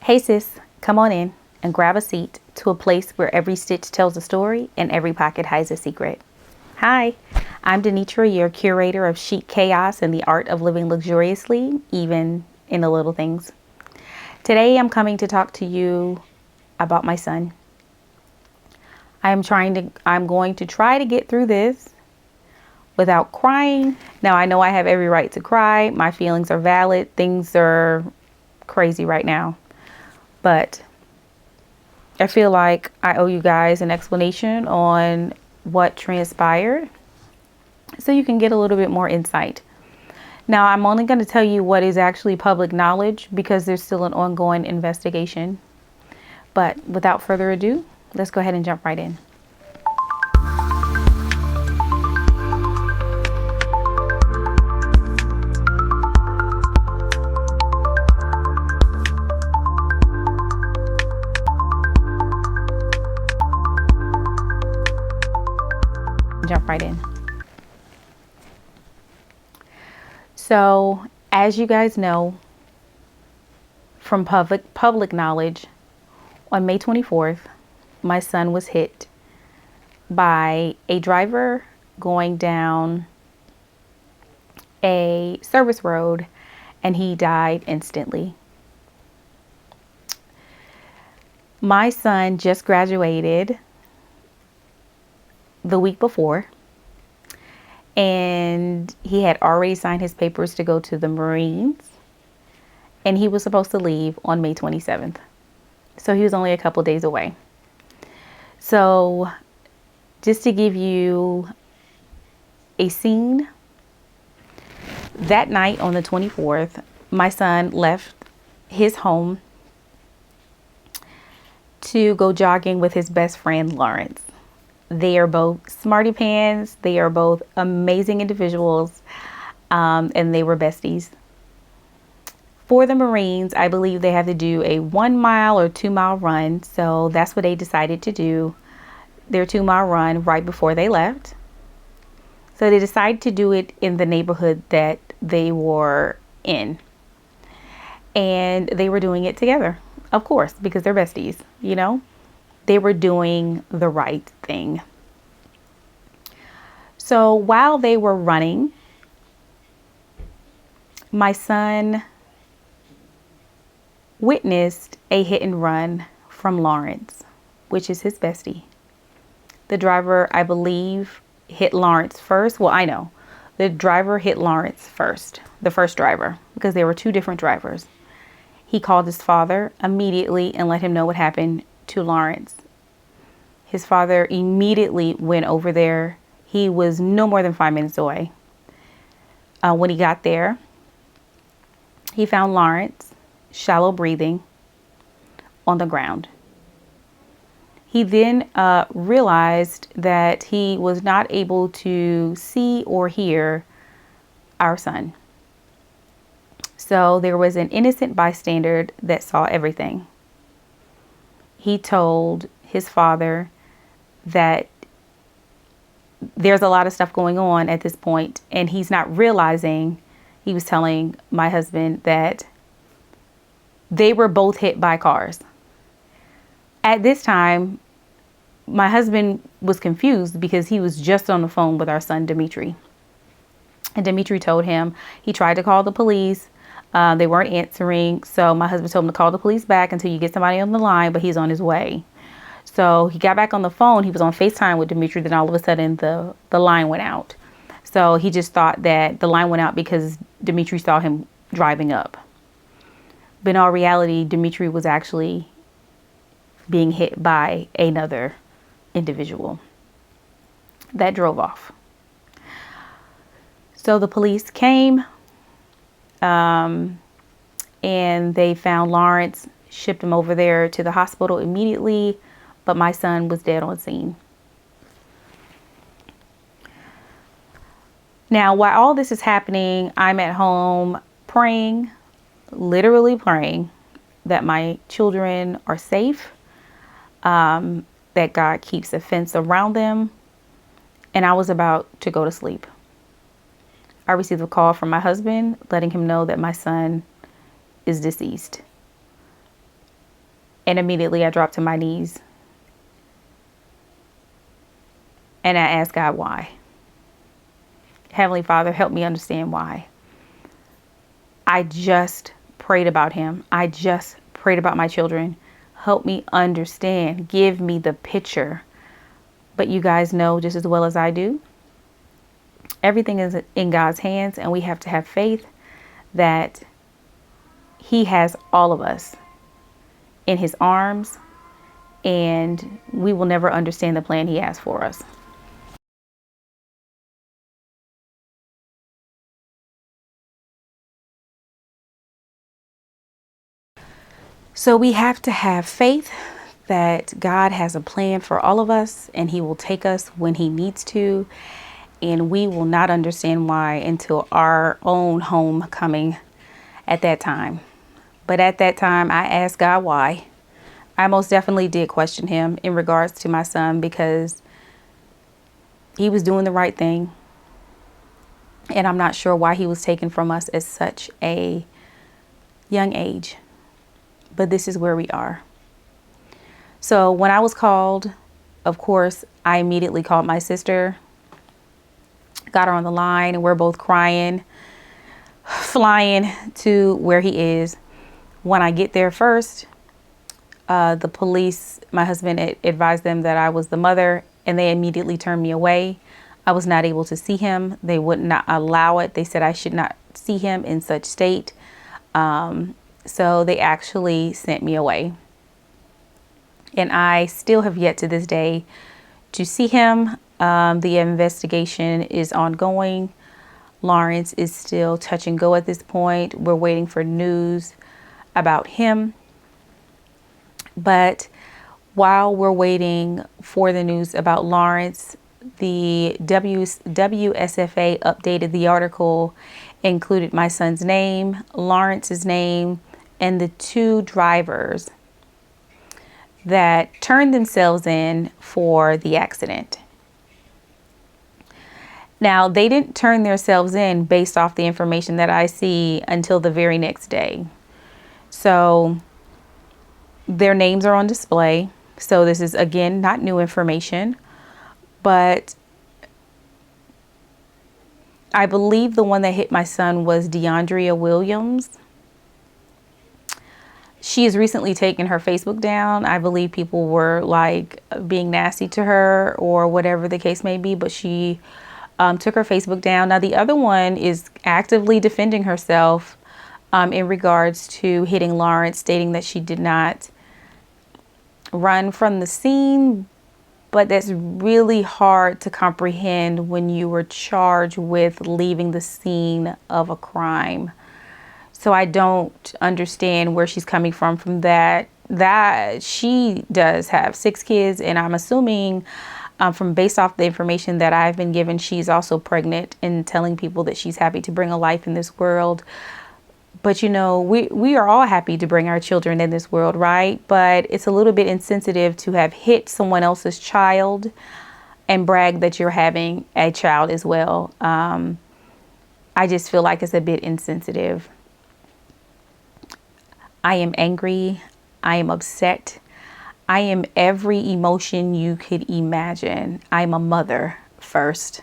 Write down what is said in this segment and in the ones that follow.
Hey sis, come on in and grab a seat to a place where every stitch tells a story and every pocket hides a secret. Hi, I'm Denitra, your curator of chic chaos and the art of living luxuriously, even in the little things. Today I'm coming to talk to you about my son. I'm going to try to get through this without crying. Now I know I have every right to cry. My feelings are valid. Things are crazy right now. But I feel like I owe you guys an explanation on what transpired so you can get a little bit more insight. Now, I'm only going to tell you what is actually public knowledge because there's still an ongoing investigation. But without further ado, let's go ahead and jump right in. Jump right in. So, as you guys know from public knowledge, on May 24th, my son was hit by a driver going down a service road and he died instantly. My son just graduated the week before, and he had already signed his papers to go to the Marines, and he was supposed to leave on May 27th. So he was only a couple days away. So just to give you a scene, that night on the 24th, my son left his home to go jogging with his best friend, Lawrence. They are both smarty pants. They are both amazing individuals, and they were besties. For the Marines, I believe they have to do a 1 mile or 2 mile run. So that's what they decided to do, their 2 mile run right before they left. So they decided to do it in the neighborhood that they were in. And they were doing it together, of course, because they're besties, you know. They were doing the right thing. So while they were running, my son witnessed a hit and run from Lawrence, which is his bestie. The driver, I believe, hit Lawrence first. Well, I know the driver hit Lawrence first, the first driver, because there were two different drivers. He called his father immediately and let him know what happened to Lawrence. His father immediately went over there. He was no more than 5 minutes away. When he got there, he found Lawrence shallow breathing on the ground. He then realized that he was not able to see or hear our son. So there was an innocent bystander that saw everything. He told his father that there's a lot of stuff going on at this point, and he's not realizing. He was telling my husband that they were both hit by cars. At this time, my husband was confused because he was just on the phone with our son, Dimitri. And Dimitri told him he tried to call the police. They weren't answering. So my husband told him to call the police back until you get somebody on the line, but he's on his way. So he got back on the phone. He was on FaceTime with Dimitri. Then all of a sudden the line went out. So he just thought that the line went out because Dimitri saw him driving up. But in all reality, Dimitri was actually being hit by another individual that drove off. So the police came, and they found Lawrence, shipped him over there to the hospital immediately, but my son was dead on scene. Now, while all this is happening, I'm at home praying, literally praying that my children are safe, that God keeps a fence around them, and I was about to go to sleep. I received a call from my husband letting him know that my son is deceased. And immediately I dropped to my knees and I asked God why. Heavenly Father, help me understand why. I just prayed about him. I just prayed about my children. Help me understand. Give me the picture. But you guys know just as well as I do, everything is in God's hands, and we have to have faith that he has all of us in his arms, and we will never understand the plan he has for us. So we have to have faith that God has a plan for all of us, and he will take us when he needs to. And we will not understand why until our own homecoming at that time. But at that time, I asked God why. I most definitely did question him in regards to my son, because he was doing the right thing. And I'm not sure why he was taken from us at such a young age. But this is where we are. So when I was called, of course, I immediately called my sister, got her on the line, and we're both crying, flying to where he is. When I get there first, the police, my husband advised them that I was the mother, and they immediately turned me away. I was not able to see him. They would not allow it. They said I should not see him in such state. So they actually sent me away. And I still have yet to this day to see him. The investigation is ongoing. Lawrence is still touch and go at this point. We're waiting for news about him. But while we're waiting for the news about Lawrence, the WSFA updated the article, included my son's name, Lawrence's name, and the two drivers that turned themselves in for the accident. Now, they didn't turn themselves in based off the information that I see until the very next day. So their names are on display. So this is, again, not new information, but I believe the one that hit my son was DeAndrea Williams. She has recently taken her Facebook down. I believe people were like being nasty to her or whatever the case may be, but she took her Facebook down. Now, the other one is actively defending herself in regards to hitting Lawrence, stating that she did not run from the scene. But that's really hard to comprehend when you were charged with leaving the scene of a crime. So I don't understand where she's coming from that. That she does have 6 kids, and I'm assuming from based off the information that I've been given, she's also pregnant and telling people that she's happy to bring a life in this world. But, you know, we are all happy to bring our children in this world, right? But it's a little bit insensitive to have hit someone else's child and brag that you're having a child as well. I just feel like it's a bit insensitive. I am angry. I am upset. I am every emotion you could imagine. I'm a mother first.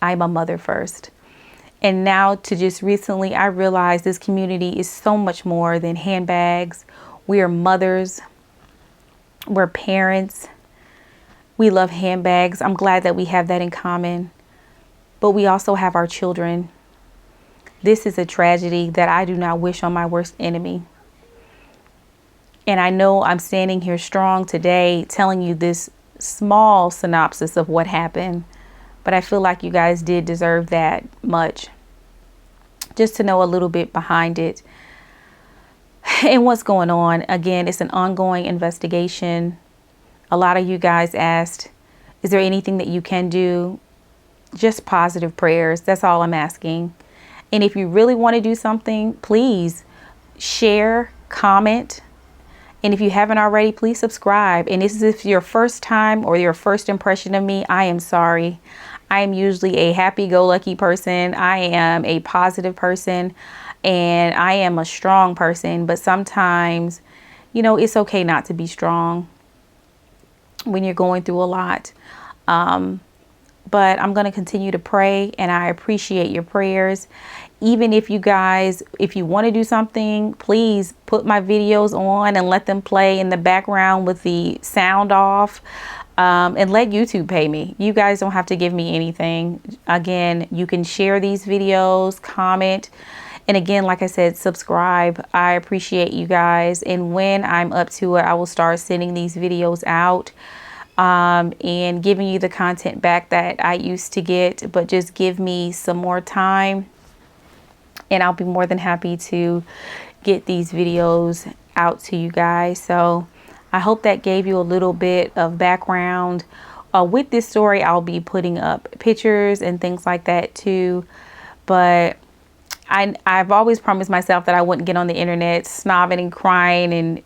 I'm a mother first. And now to just recently, I realized this community is so much more than handbags. We are mothers. We're parents. We love handbags. I'm glad that we have that in common. But we also have our children. This is a tragedy that I do not wish on my worst enemy. And I know I'm standing here strong today telling you this small synopsis of what happened. But I feel like you guys did deserve that much. Just to know a little bit behind it and what's going on. Again, it's an ongoing investigation. A lot of you guys asked, is there anything that you can do? Just positive prayers. That's all I'm asking. And if you really want to do something, please share, comment. And if you haven't already, please subscribe. And this is if your first time or your first impression of me, I am sorry. I am usually a happy-go-lucky person. I am a positive person, and I am a strong person. But sometimes you know, it's okay not to be strong when you're going through a lot. But I'm going to continue to pray, and I appreciate your prayers. Even if you guys, if you want to do something, please put my videos on and let them play in the background with the sound off, and let YouTube pay me. You guys don't have to give me anything. Again, you can share these videos, comment, and again, like I said, subscribe. I appreciate you guys. And when I'm up to it, I will start sending these videos out, and giving you the content back that I used to get. But just give me some more time, and I'll be more than happy to get these videos out to you guys. So I hope that gave you a little bit of background. With this story, I'll be putting up pictures and things like that too. But I've always promised myself that I wouldn't get on the internet snobbing and crying and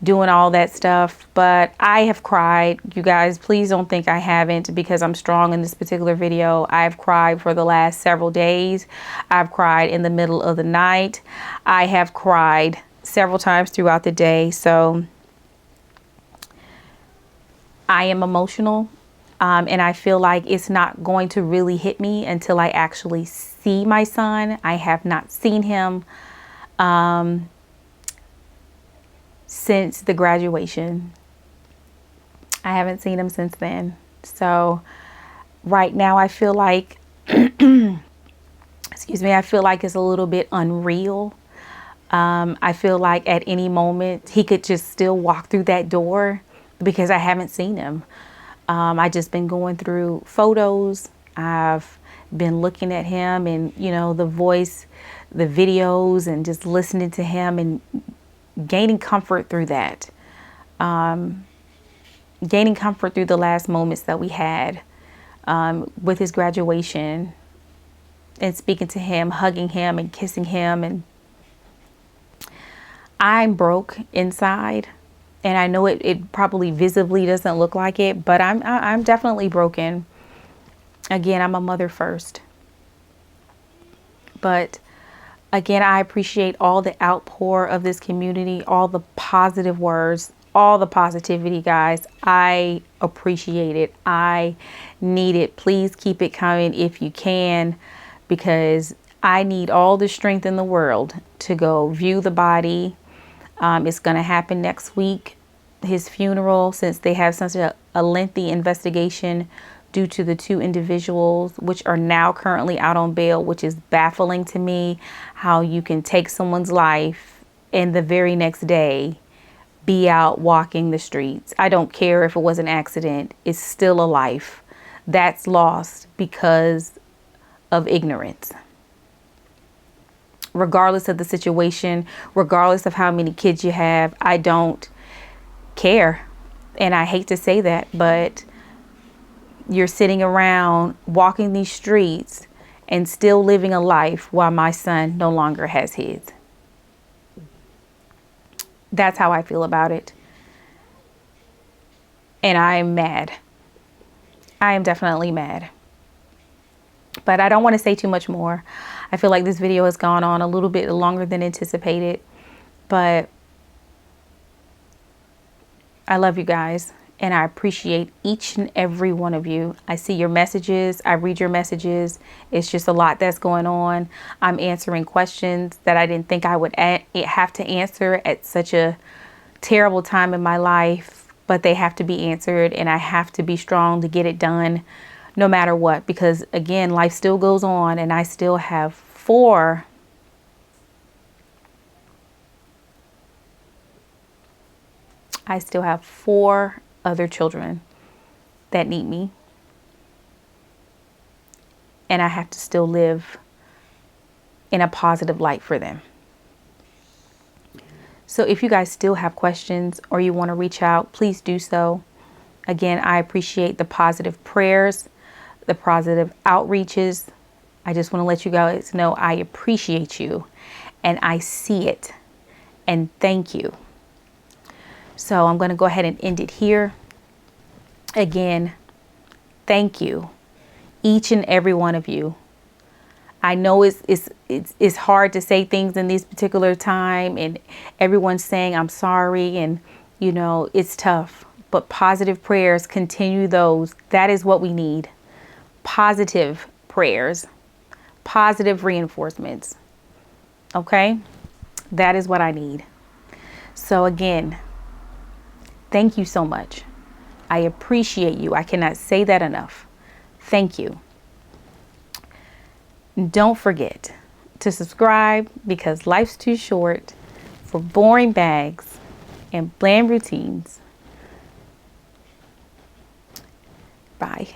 doing all that stuff. But I have cried. You guys, please don't think I haven't, because I'm strong in this particular video. I've cried for the last several days. I've cried in the middle of the night. I have cried several times throughout the day. So I am emotional, and I feel like it's not going to really hit me until I actually see my son. I have not seen him since the graduation. I haven't seen him since then. So right now I feel like, excuse me, I feel like it's a little bit unreal. I feel like at any moment he could just still walk through that door, because I haven't seen him. I just been going through photos. I've been looking at him, and you know, the voice, the videos, and just listening to him and gaining comfort through that. Gaining comfort through the last moments that we had with his graduation, and speaking to him, hugging him and kissing him. And I'm broke inside, and I know it probably visibly doesn't look like it, but I'm definitely broken. Again, I'm a mother first. But again, I appreciate all the outpour of this community, all the positive words, all the positivity, guys. I appreciate it. I need it. Please keep it coming if you can, because I need all the strength in the world to go view the body. It's going to happen next week, his funeral, since they have such a lengthy investigation due to the two individuals, which are now currently out on bail, which is baffling to me, how you can take someone's life and the very next day be out walking the streets. I don't care if it was an accident. It's still a life that's lost because of ignorance. Regardless of the situation, regardless of how many kids you have, I don't care. And I hate to say that, but you're sitting around walking these streets and still living a life while my son no longer has his. That's how I feel about it. And I am mad. I am definitely mad. But I don't want to say too much more. I feel like this video has gone on a little bit longer than anticipated. But I love you guys, and I appreciate each and every one of you. I see your messages. I read your messages. It's just a lot that's going on. I'm answering questions that I didn't think I would have to answer at such a terrible time in my life, but they have to be answered, and I have to be strong to get it done no matter what, because again, life still goes on, and I still have four other children that need me, and I have to still live in a positive light for them. So if you guys still have questions or you want to reach out, please do so. Again, I appreciate the positive prayers, the positive outreaches. I just want to let you guys know I appreciate you, and I see it, and thank you. So I'm going to go ahead and end it here. Again, thank you, each and every one of you. I know it's hard to say things in this particular time, and everyone's saying I'm sorry, and you know, it's tough. But positive prayers, continue those. That is what we need. Positive prayers, positive reinforcements. Okay? That is what I need. So again, thank you so much. I appreciate you. I cannot say that enough. Thank you. Don't forget to subscribe, because life's too short for boring bags and bland routines. Bye.